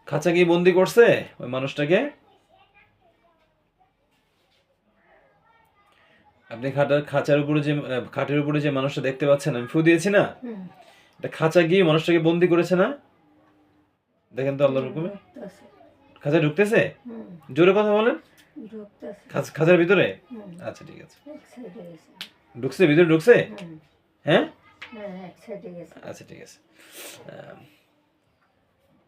খাঁচা কি বন্দি করছে ওই মানুষটাকে? আপনি খাঁচার উপরে যে খাটের উপরে যে মানুষটা দেখতে পাচ্ছেন, আমি ফু দিয়েছি না, এটা খাঁচা গিয়ে মানুষটাকে বন্দি করেছে না? দেখেন তো আল্লাহর হুকুমে খাঁচা ঢুকতেছে। জোরে কথা বলেন। খাঁচার ভিতরে? আচ্ছা ঠিক আছে, ঢুকছে, ভিতরে ঢুকছে। হ্যাঁ আচ্ছা ঠিক আছে।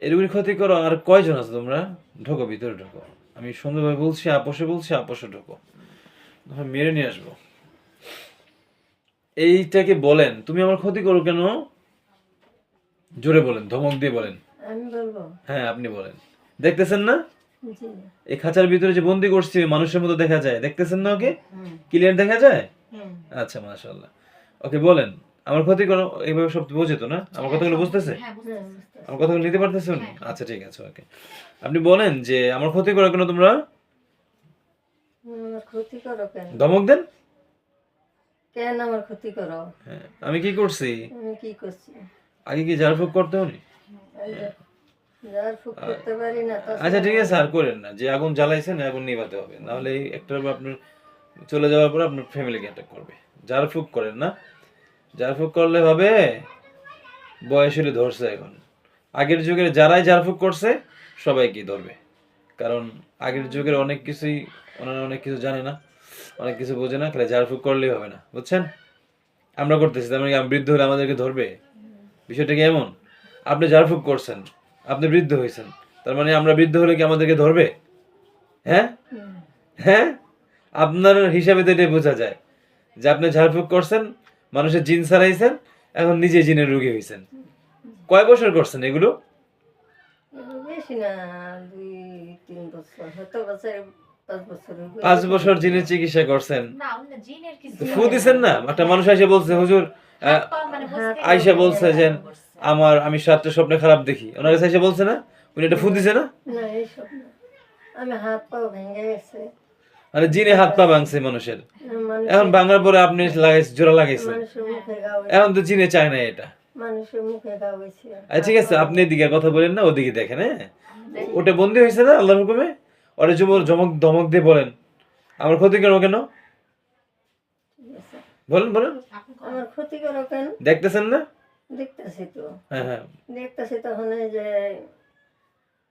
এরকম ক্ষতি করো আর কয়জন আছে তোমরা? ঢোকো, ভিতরে ঢোকো। আমি সুন্দরভাবে বলছি, আপোষে বলছি, আপোষে ঢোকো, মেরে নিয়ে আসবো। এইটাকে বলেন তুমি আমার ক্ষতি করো কেন? জোরে বলেন, ধমক দিয়ে বলেন। আমি বলবো? হ্যাঁ আপনি বলেন। দেখতেছেন না এই খাঁচার ভিতরে যে বন্দি করছি মানুষের মতো দেখা যায়, দেখতেছেন না? ওকে ক্লিয়ার দেখা যায়? আচ্ছা মাশাআল্লাহ। ওকে বলেন আমার ক্ষতি করো, এইভাবে সব বোঝে তো না? আমার কথাগুলো বুঝতেছে? আমার কথাগুলো নিতে পারতেছে উনি? আচ্ছা ঠিক আছে ওকে। আপনি বলেন যে আমার ক্ষতি করো কেন তোমরা? ক্ষতি করো কেন? ধমক দেন। কেন আমার ক্ষতি করো? হ্যাঁ আমি কি করছি? আমি কি করছি? আগে কি ঝাড়ফুঁক করতে হনি? ঝাড়ফুঁক করতে পারি না। আচ্ছা ঠিক আছে, আর করেন না। যে আগুন জ্বালাইছেন আগুন নিভাতে হবে, নাহলে একটার পর আপনার চলে যাওয়ার পর আপনার ফ্যামিলিকে অ্যাটাক করবে। ঝাড়ফুঁক করেন না। ঝাড়ফুঁক করলে হবে? বয়স হলে ধরছে এখন। আগের যুগের যারাই ঝাড়ফুঁক করছে সবাইকে ধরবে, কারণ আগের যুগের অনেক কিছুই ওনারা অনেক কিছু জানে না, অনেক কিছু বোঝে না। খালি ঝাড়ফুঁক করলেই হবে না, বুঝছেন? আমরা করতেছি, তার মানে বৃদ্ধ হলে আমাদেরকে ধরবে? বিষয়টা কি এমন? আপনি ঝাড়ফুঁক করছেন, আপনি বৃদ্ধ হয়েছেন, তার মানে আমরা বৃদ্ধ হলে কি আমাদেরকে ধরবে? হ্যাঁ হ্যাঁ, আপনার হিসাবে তো এটাই বোঝা যায় যে আপনি ঝাড়ফুঁক করছেন, মানুষের জিন ছাড়াইছেন, এখন নিজে জিনের রোগী হয়েছেন। কয় বছর করছেন এগুলো? বেশি না, 2-3 বছর, হয়তো বছর 5 বছর। 5 বছর জিনের চিকিৎসা করছেন? ফু দিছেন না? একটা মানুষ এসে বলছে হুজুর, আইসা বলছে যে আমি 7টা স্বপ্নে খারাপ দেখি, ওনার কাছে এসে বলছে না? উনি এটা ফু দিছে না? না এইসব না, আমি হাত পা ভেঙে গেছে। মানে জিনে হাত পা ভাঙছে মানুষের, এখন ভাঙার পরে আপনি লাগাইছে, জোড়া লাগাইছে, এখন তো জিনে চায় না এটা। মানুষের মুখে গা হয়েছে। আচ্ছা ঠিক আছে, আপনি এদিকে কথা বলেন না, ওদিকে দেখেন। হ্যাঁ ওটা বন্দি হয়েছে না আল্লাহর হুকুমে? ওরে ধমক ধমক দিয়ে বলেন আমার ক্ষতি করো কেন? বলেন বলেন। আমার ক্ষতি করো কেন? দেখতেছেন না? দেখতেছি তো। হ্যাঁ হ্যাঁ দেখতেছি তখন এই যে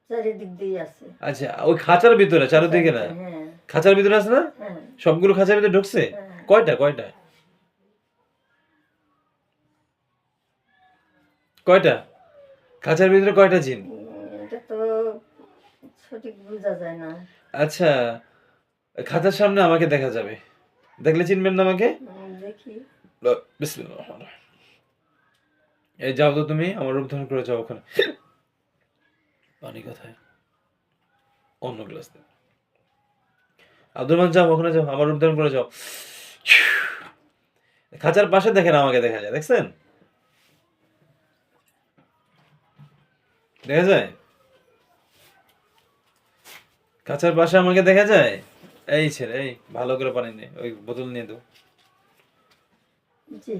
চারিদিক দিয়ে আছে। আচ্ছা ওই খাঁচার ভিতরে চারিদিকে না? খাঁচার ভিতরে আছে না? সবগুলো খাঁচার ভিতরে ঢুকছে? কয়টা কয়টা কয়টা খাঁচার ভিতরে কয়টা জিন? এটা তো সঠিক বোঝা যায় না। আচ্ছা খাঁচার সামনে আমাকে দেখা যাবে, দেখলে চিনবেন না আমাকে? দেখি। বিসমিল্লাহির রহমানির রহিম। এই যাও তো তুমি, আমার রূপ ধারণ করে যাও ওখানে। পানি কোথায়? অন্য গ্লাস দেন। আব্দুর রহমান যাও ওখানে, যাও আমার রূপ ধারণ করে যাও। খাঁচার পাশে দেখেন আমাকে দেখা যায়, দেখছেন? দেখা যায় খাঁচার পাশে আমাকে দেখা যায়? এই ছেলে, এই ভালো করে পানি নে, ওই বোতল নিয়ে দাও। জি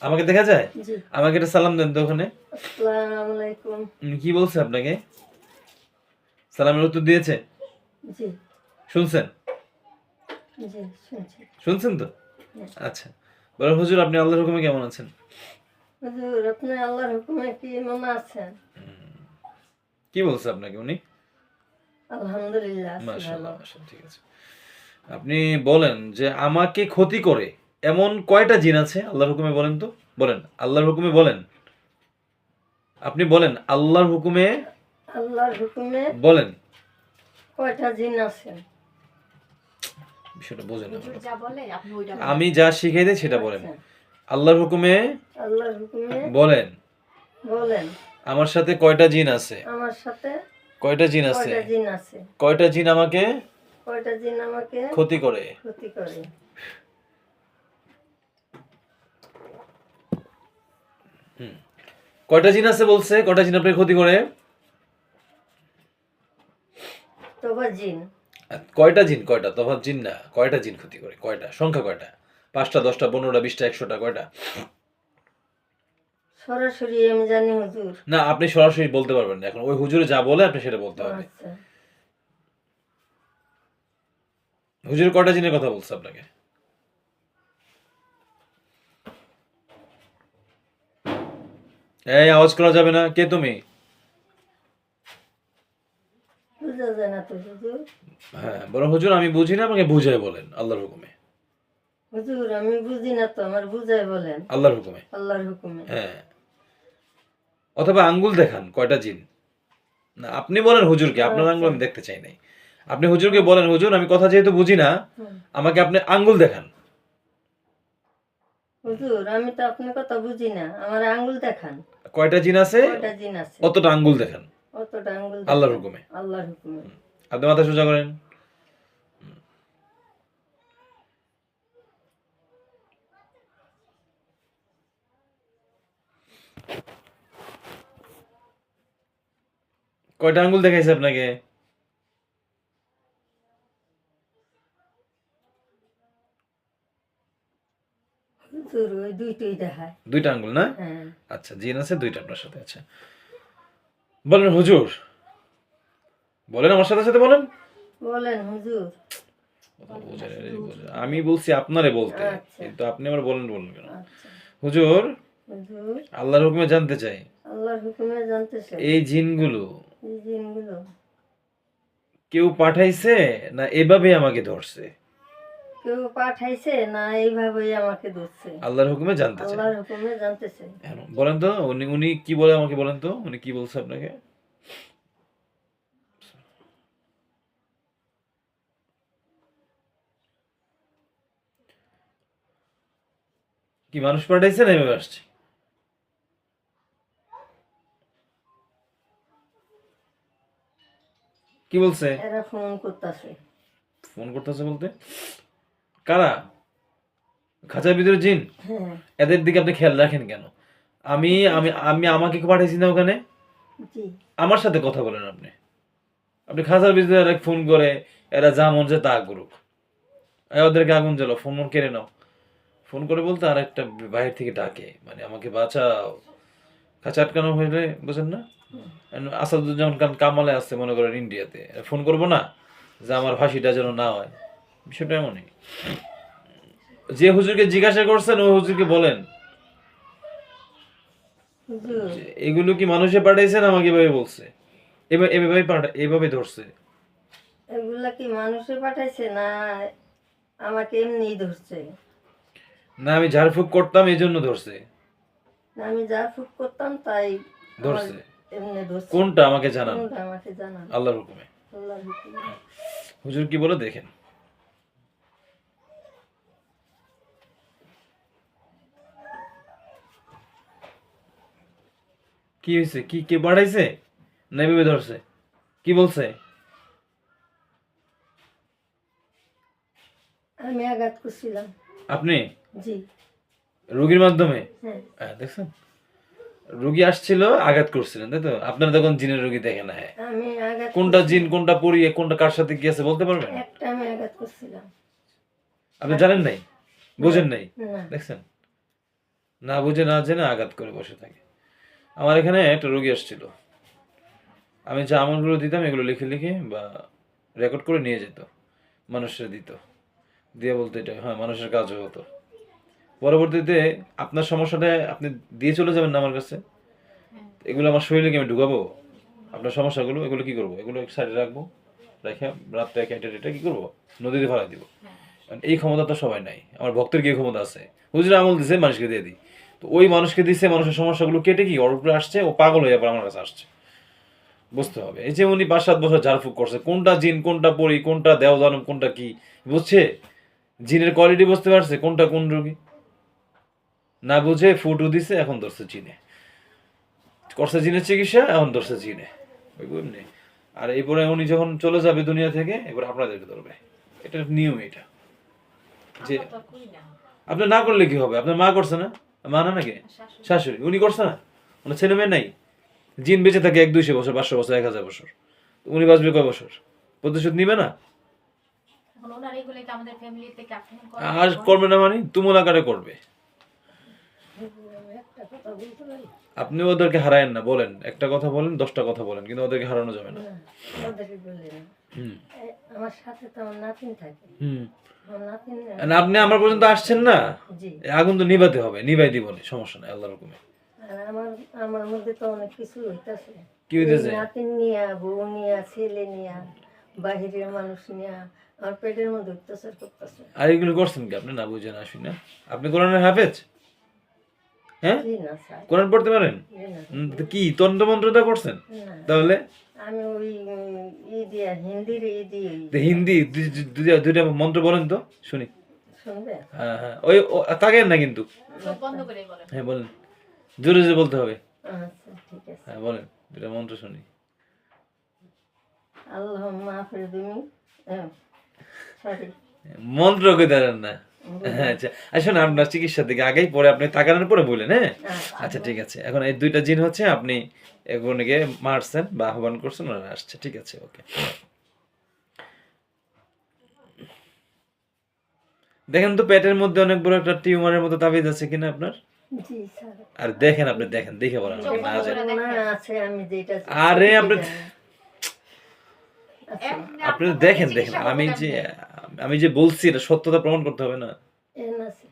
আমাকে দেখা যায়? জি। আমাকে একটা সালাম দেন তো ওখানে। আসসালামু আলাইকুম। কি বলছে আপনাকে? সালামের উত্তর দিয়েছে? জি শুনছেন? জি শুনছি। শুনছেন তো? আচ্ছা বলেন হুজুর আপনি আল্লাহর হুকুমে কেমন আছেন? হুজুর আপনি আল্লাহর হুকুমে কি মনে আছেন? কি বলছে আপনাকে উনি? আলহামদুলিল্লাহ। মাশাআল্লাহ মাশাআল্লাহ, ঠিক আছে। আপনি বলেন যে আমাকে ক্ষতি করে এমন কয়টা জিন আছে আল্লাহর হুকুমে, বলেন তো, বলেন আল্লাহর হুকুমে বলেন। আপনি বলেন আল্লাহর হুকুমে, আল্লাহর হুকুমে বলেন কয়টা জিন আছে? বিষয়টা বোঝেন না, আমি যা শিখাই দিই সেটা বলেন। আল্লাহর হুকুমে, আল্লাহর হুকুমে বলেন বলেন আমার সাথে কয়টা জিন আছে? আমার সাথে কয়টা জিন আছে? কয়টা জিন আছে? কয়টা জিন আমাকে কয়টা জিন আমাকে ক্ষতি করে? ক্ষতি করে? কয়টা জিন আছে বলছে? কয়টা জিন আপনাকে ক্ষতি করে? তবা জিন। কয়টা জিন? কয়টা? তফাৎ জিন না, কয়টা জিন ক্ষতি করে? কয়টা? সংখ্যা কয়টা? 5টা 10টা 15টা 20টা 100টা? কয়টা? সরাসরি আমি জানি হুজুর। না, আপনি সরাসরি বলতে পারবেন না এখন। ওই হুজুরে যা বলে আপনি সেটা বলতে হবে। আচ্ছা, হুজুর কয়টা জিনের কথা বলছে আপনাকে? এই আওয়াজ করা যাবে না। কে তুমি? বুঝা যায় না তো হুজুর। হ্যাঁ, বরং হুজুর আমি বুঝি না, আমাকে বুঝায় বলেন আল্লাহর হুকুমে। হুজুর আমি বুঝি না তো, আমার বুঝাই বলেন। আল্লাহর হুকুমে। আল্লাহর হুকুমে। হ্যাঁ, অথবা আঙ্গুল দেখান কয়টা জিন। না, আপনি বলেন হুজুরকে, আপনার আঙ্গুল আচ্ছা। আমি দেখতে চাই নাই। আপনি হুজুরকে বলেন, হুজুর আমি কথা যেহেতু বুঝি না, হুম। আমাকে আপনি আঙ্গুল দেখান। হুজুর আমি তো আপনার কথা বুঝি না, আমার আঙ্গুল দেখান। কয়টা জিন আছে কয়টা জিন আছে? অতটা আঙ্গুল দেখান অতটা আঙ্গুল আল্লাহর দেখান। হুকুমে। আল্লাহর হুকুমে। আপনি মাথা সোজা করেন। কয়টা আঙ্গুল দেখাইছে আপনাকে? হুজুর ওই দুইটাই দেখায়। দুইটা আঙ্গুল না? হ্যাঁ। আচ্ছা, জিন আছে দুইটা আপনার সাথে আছে। বলেন হুজুর, বলেন আমার সাথে সাথে বলেন। বলেন হুজুর। আমি বলছি আপনারে বলতে, আচ্ছা। কিন্তু আপনি আবার বলেন বলেন কেন? আচ্ছা। হুজুর, হুজুর আল্লাহর হুকুমে জানতে চাই, আল্লাহর হুকুমে জানতে চাই, এই জিনগুলো এই জিনগুলো কেউ পাঠাইছে না এভাবে আমাকে ধরছে? কেউ পাঠাইছে না এইভাবেই আমাকে ধরছে? আল্লাহর হুকুমে জানতে চাই। আল্লাহর হুকুমে জানতে চাই। এখন বলেন তো, উনি উনি কি বলে আমাকে বলেন তো, উনি কি বলছে আপনাকে? কি মানুষ পাঠাইছে না এভাবে আসছে? কি বলছে? এরা ফোন করতেছে। ফোন করতেছে বলতে কারা? খাঁচার ভিতরে জিন? হ্যাঁ। এদের দিকে আপনি খেয়াল রাখেন কেন? আমি আমি আমি আমাকে পাঠাইছি না ওখানে? জি। আমার সাথে কথা বলেন আপনি। আপনি খাঁচার ভিতরে এরা ফোন করে, এরা যা মন চায় তা করুক। ওদেরকে আগুন জ্বালাও, ফোন মন কেড়ে নাও। ফোন করে বলতে আর একটা বাইরে থেকে ডাকে, মানে আমাকে বাঁচাও। খাঁচা আটকানো হইলে বুঝেন না? আসাদুজ্জামান খান কামালে আসছে মনে করেন ইন্ডিয়াতে, ফোন করবো না যে আমার ফাঁসিটা যেন না হয়? বিষয়টা এমনই। যে হুজুরকে জিজ্ঞাসা করছেন ওই হুজুরকে বলেন হুজুর যে এগুলো কি মানুষে পাঠাইছেন, আমাকে এভাবে বলছে, এভাবে ধরছে। এগুলা কি মানুষে পাঠাইছে না আমাকে এমনিই ধরছে? না আমি ঝাড়ফুঁক করতাম এই জন্য ধরছে। না আমি যা ফুক করতাম তাই আমার ধরছে এমনি ধরছে। কোনটা আমাকে জানান কোনটা আমাকে জানান। আল্লাহর হুকুমে। আল্লাহর হুকুমে। হুজুর কি বলে দেখেন। কি হয়েছে? কি কে পাঠাইছে না এভাবে ধরছে? কি বলছে? আমি আঘাত করছিলাম। আপনি জি। রোগীর মাধ্যমে? হ্যাঁ। হ্যাঁ, দেখছেন, রোগী আসছিল আঘাত করছিলেন, তাই তো? আপনারা তখন জিনের রোগী দেখে না। হ্যাঁ, আমি আঘাত কোনটা জিন কোনটা পড়িয়ে কোনটা কার সাথে কি আছে বলতে পারবেন? একটা আমি আঘাত করছিলাম। আপনি জানেন নাই, বুঝেন নাই? না। দেখছেন, না বুঝে না জেনে আঘাত করে বসে থাকে। আমার এখানে একটা রোগী আসছিল, আমি যে আমলগুলো দিতাম এগুলো লিখে লিখে বা রেকর্ড করে নিয়ে যেত, মানুষের দিত, দিয়ে বলতো এটা হ্যাঁ মানুষের কাজও হতো। পরবর্তীতে আপনার সমস্যাটা আপনি দিয়ে চলে যাবেন না আমার কাছে, এগুলো আমার শরীরে কি আমি ঢুকাবো? আপনার সমস্যাগুলো এগুলো কি করবো? এগুলো এক সাইডে রাখবো, রেখে রাত্রে এটা কি করবো? নদীতে ফেলা দিব। কারণ এই ক্ষমতা তো সবাই নাই, আমার ভক্তের কি ক্ষমতা আছে? হুজুর আমল দিছে মানুষকে দিয়ে দিই, তো ওই মানুষকে দিছে, মানুষের সমস্যাগুলো কেটে কি ওর উপরে আসছে, ও পাগল হয়ে আবার আমার কাছে আসছে। বুঝতে হবে। এই যে উনি 5-7 বছর ঝাড়ফুঁক করছে, কোনটা জিন কোনটা পরি কোনটা দেও দানব কোনটা কি বুঝছে? জিনের কোয়ালিটি বুঝতে পারছে কোনটা কোন রোগী? না বুঝে ফুটু দিছে, এখন ধরছে জিনে। করছে জিনের চিকিৎসা, এখন ধরছে জিনে। ওই বুঝলি? আর এরপরে উনি যখন চলে যাবে দুনিয়া থেকে, এবার আপনাদেরকে ধরবে। এটা নিয়ম এটা। যে আপনি না করলে কি হবে? আপনার মা করছে না? মা না নাকি? শাশুড়ি উনি করছে না? ওনার ছেলে মেয়ে নাই? জিন বেঁচে থাকে 100-200 বছর, 500 বছর, 1000 বছর, উনি বাঁচবে কয় বছর? প্রতিশোধ নিবে না? এখন ওনার এগুলো কি আমাদের ফ্যামিলি থেকে আক্রমণ করে? আর করবে না মানে তুমুল আকারে করবে। হুজুর, আমি একটা কথা বলতে পারি? আপনি ওদেরকে হারায়েন না, বলেন একটা কথা বলেন, 10টা কথা বলেন, কিন্তু ওদেরকে হারানো যাবে না। না, ওদেরকে বললে না। হুম আমার সাথে তো আমার নাতিন থাকে। হুম। আমার নাতিন আর আপনি আমার পর্যন্ত আসছেন না, জি। এই আগুন তো নিভাতে হবে, নিভাই দিব না, সমস্যা নাই, আল্লাহর হুকুমে। আর আমার আমার মধ্যে তো অনেক কিছু হইতাছে। কি হইতেছে? নাতিন নিয়া, বউ নিয়া, ছেলে নিয়া, বাহিরের মানুষ নিয়া আমার পেটের মধ্যে অত্যাচার করতেছে। আর এগুলো করছেন কি আপনি? না বুঝে না শুনে। আপনি কোরআনের হাফেজ? হ্যাঁ, জি না স্যার, কোরআন পড়তে পারেন? জি না, তো কি তন্ত্র মন্ত্রটা করছেন না। তাহলে? আমি ওই দিয়া হিন্দির দিয়ে তো হিন্দি দুইটা মন্ত্র বলেন তো শুনি। শুনবে। হ্যাঁ হ্যাঁ, ওই তাকেন না কিন্তু। চোখ বন্ধ করে বলেন। হ্যাঁ বলেন, জোরে জোরে বলতে হবে। আচ্ছা ঠিক আছে। হ্যাঁ বলেন, দুইটা মন্ত্র শুনি। আল্লাহ মাফের তুমি, সরি, মন্ত্র কই দেন না। আচ্ছা আসুন, আপনার চিকিৎসার দিকে আগেই, পরে আপনি তাকানোর পরে বলেন। হ্যাঁ আচ্ছা ঠিক আছে। এখন এই দুইটা জিন হচ্ছে, আপনি এগুলোকে মারছেন বা আহ্বান করছেন, ওরা আসছে, ঠিক আছে, ওকে। দেখেন তো পেটের মধ্যে অনেক বড় একটা টিউমারের মতো তাবিজ আছে কিনা আপনার? জি স্যার। আর দেখেন, আপনি দেখেন, দেখে বলেন চোখ না বন্ধ যায়। করে মনে হয় আছে আমি যেটা আরে আপনি এমনি আপনি আপনার দেখেন চিকিৎসা দেখেন, করবো কেমনে? আমি যে বলছি এটা সত্যতা প্রমাণ করতে হবে না? এন আছে,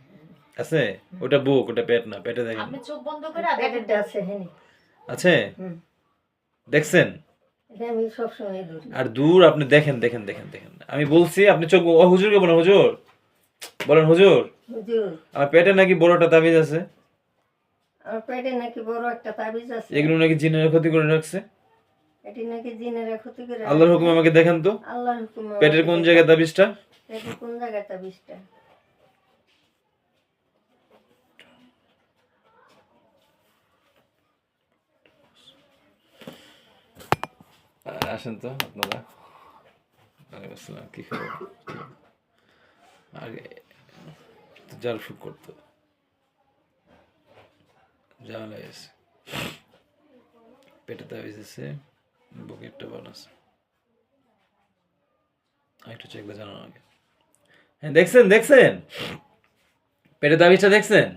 আছে, ওটা বুক, ওটা পেট না, পেটে দেখেন। আপনি চোখ বন্ধ করে দেখেন। প্যাকেটটা আছে হ্যাঁ। আছে, হুম, দেখছেন? এটা আমি সবসময় ধরি। আর দূর, আপনি দেখেন দেখেন দেখেন দেখেন, আমি বলছি আপনি চোখ, ও হুজুরকে বলেন, হুজুর বলেন, হুজুর হুজুর, আমার পেটে নাকি বড়টা তাবিজ আছে, আমার পেটে নাকি বড় একটা তাবিজ আছে, এগুলো নাকি জিনের ক্ষতি করে রাখছে। এটি নাকি জিনেরা ক্ষতি করে। আল্লাহর হুকুম আমাকে দেখেন তো, আল্লাহর হুকুমে পেটের কোন জায়গায় তাবিজটা? পেটের কোন জায়গায় তাবিজটা? আসেন তো আপনারা। ওয়ালাইকুম আসসালাম, কি খবর? আগে তো জাল ফুক করতো, ঝামেলা গেছে, পেটে তাবিজ আছে, বুকে একটা বান আছে। একটু চেক করে জানান আগে। হ্যাঁ দেখছেন, দেখছেন পেটে তাবিজটা দেখছেন?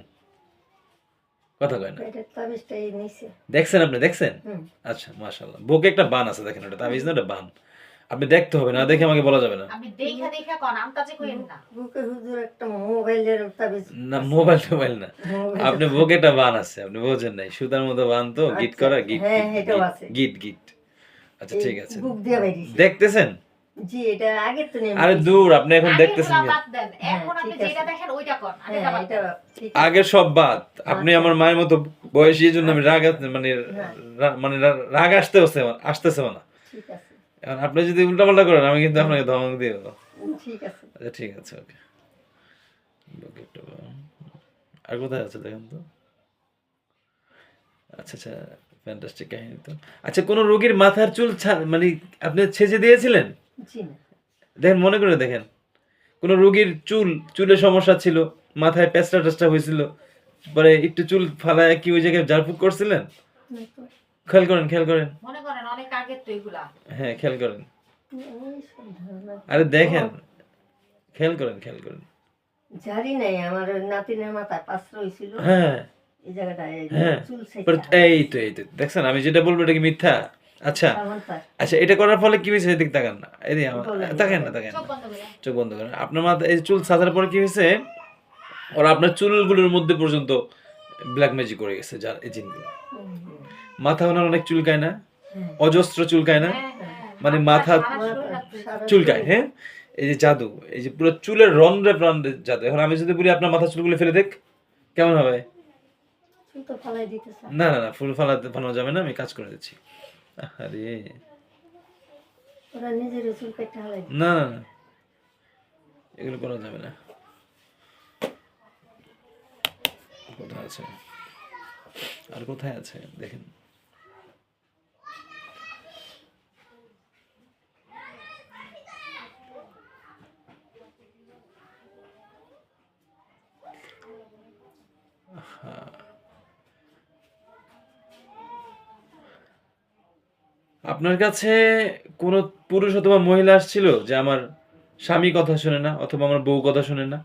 কথা কয় না, পেটের তাবিজটা এই নিচে। দেখছেন আপনি, দেখছেন? হুম, আচ্ছা মাশাআল্লাহ, বুকে একটা বান আছে, দেখেন, ওটা তাবিজ না, ওটা বান। আপনি দেখতে হবে, না দেখে আমাকে বলা যাবে না। আপনি দেখা দেখা কোন আমতাজে কইেন না। বুকে হুজুর একটা মোবাইলের তাবিজ। না মোবাইল টোবাইল না, মোবাইল আপনি বুকে একটা বান আছে, আপনি বোঝেন নাই, সুতার মতো বান তো, গিট আচ্ছা, করা, গিট হ্যাঁ, গিট, এটাও আছে। গিট গিট। আচ্ছা এই ঠিক আছে, বুক দিয়ে বেরিয়েছে। দেখতেছেন? জি, এটা আগে তো নেই। আরে দূর, আপনি এখন দেখতেছেন আগেরগুলা কেন? বাদ দেন। এখন আপনি ঠিক যেটা আছে। দেখেন ওইটা কর। হ্যাঁ, আগেরটা বাদ এটা দেন। ঠিক। আগের সব বাদ, আপনি আচ্ছা। আমার মায়ের মতো বয়সী, এই জন্য আমি রাগ মানে রাগ আসতেছে না। ঠিক আছে, এখন আপনি যদি উল্টাপাল্টা করেন, আমি কিন্তু আপনাকে ধমক দিয়ে দেবো। ঠিক আছে। আচ্ছা ঠিক আছে, ওকে। আর কোথায় আছে দেখেন তো। আচ্ছা আচ্ছা, ফ্যান্টাস্টিক কাহিনী তো। আচ্ছা, কোন রোগীর মাথার চুল মানে আপনি ছেঁচে দিয়েছিলেন? জি না, দেখেন, মনে করে দেখেন, কোন রোগীর চুলের সমস্যা ছিল, মাথায় পেঁচটা টেস্টা হয়েছিল, পরে একটু চুল ফালায় কি ওই জায়গায় ঝাড়ফুঁক করছিলেন? না তো, খেয়াল করেন, খেয়াল করেন, মনে করেন অনেক আগের তো এগুলা। হ্যাঁ খেয়াল করেন, ওই সব ধারণা। আরে দেখেন, খেয়াল করেন, খেয়াল করেন। জানি নাই, আমার ওই নাতিনের মাথায় পাঁচটা হয়েছিল, হ্যাঁ এই জায়গাটায় এই হ্যাঁ, চুল পরে ছেঁচা। এই তো দেখছেন, আমি যেটা বলবো এটা কি মিথ্যা? আচ্ছা আমার তার আচ্ছা, এটা করার ফলে কি হয়েছে, এদিক তাকান না, এদিকে বলেন, তাকান না, বলেন। তাকান চোখ না, বন্ধ করে। চোখ বন্ধ করেন। আপনার মাথা এই চুল ছাঁচার পরে কি হয়েছে, ওরা আপনার চুলগুলোর মধ্যে পর্যন্ত ব্ল্যাক ম্যাজিক করে গেছে, যার এই জিনগুলো। মাথা ওনার অনেক চুলকায় না, হ্যাঁ। অজস্র চুলকায় না, হ্যাঁ, হ্যাঁ। মানে মাথা মাথা সারা শরীর হাত দিয়ে। সারা চুলকায়, শরীর। হ্যাঁ, এই যে জাদু, এই যে পুরো চুলের রন্ধ্রে প্রান্তে জাদু। এখন আমি যদি বলি আপনার মাথা চুলগুলো ফেলে দেখ, কেমন হবে? চুল তো ফালাই দিতেছে। না না না, ফুল ফালানো যাবে না, আমি কাজ করে দিচ্ছি। আরে ওরা নিজের চুল কেটে হালাই দিচ্ছে। না না না, এগুলো করা যাবে না। কোথায় আছে, আর কোথায় আছে দেখেন। আপনার কাছে কোনো পুরুষ অথবা মহিলা আসছিল যে আমার স্বামী কথা শুনে না, অথবা আমার বউ কথা শুনে না?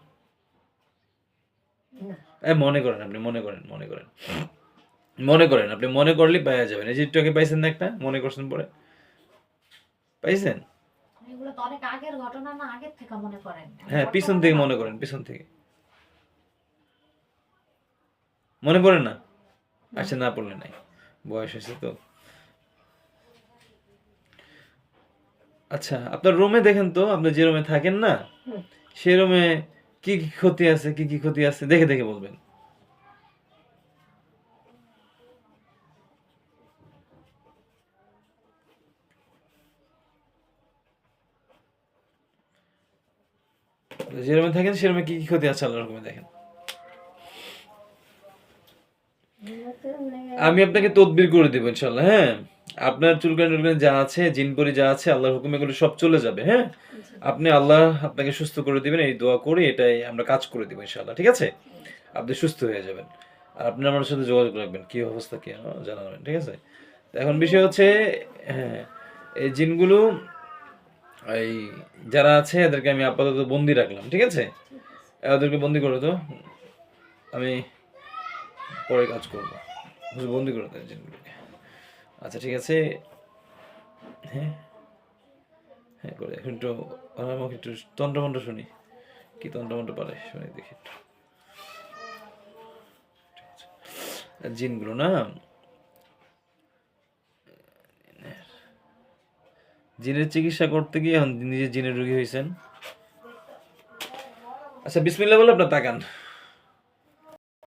না, মনে করেন, আপনি মনে করেন, মনে করেন। মনে করেন, আপনি মনে করলেই পাওয়া যাবেন। এই যে একটু আগে পাইছেন না একটা, মনে করছেন পরে পাইছেন। এগুলো তো অনেক আগের ঘটনা না, আগের থেকে মনে করেন। হ্যাঁ, পিছন বর্তমানে থেকে না। মনে করেন, পিছন থেকে মনে পড়ে না। আচ্ছা, না পড়লে নাই, বয়স হয়েছে তো। আচ্ছা, আপনার রুমে দেখেন তো, আপনি যে রুমে থাকেন না, হুম। সেই রুমে কি কি ক্ষতি আছে, কি কি ক্ষতি আছে দেখে দেখে বলবেন। যে রুমে থাকেন সে রুমে কি কি ক্ষতি আছে আল্লাহর হুকুমে দেখেন। আমি আপনাকে তদবির করে দেবো ইনশাল্লাহ। হ্যাঁ, আপনার চুলকানি টুলকানি যা আছে, জিনপরি যা আছে, আল্লাহর হুকুমে এগুলো সব চলে যাবে। হ্যাঁ, আপনি আল্লাহ আপনাকে সুস্থ করে দিবেন, এই দোয়া করে এটাই আমরা কাজ করে দিব ইনশাল্লাহ। ঠিক আছে, আপনি সুস্থ হয়ে যাবেন। আর আপনি আমার সাথে যোগাযোগ রাখবেন, কি অবস্থা কি জানাবেন। ঠিক আছে, তো এখন বিষয় হচ্ছে, হ্যাঁ, এই জিনগুলো এই যারা আছে এদেরকে আমি আপাতত বন্দি রাখলাম। ঠিক আছে, ওদেরকে বন্দি করে তো আমি পরে কাজ করবো। বন্দি করে দেয় জিনগুলোকে। আচ্ছা ঠিক আছে। হ্যাঁ, হ্যাঁ করে এখন একটু আমার মুখে একটু তন্ত্রমন্ত্র শুনি, কি তন্ত্রমন্ত্র পারে শুনি দেখি একটু। আর জিনগুলো না, জিনের চিকিৎসা করতে গিয়ে এখন নিজে জিনের রোগী হয়েছেন। আচ্ছা বিসমিল্লাহ বলে আপনার তাকান।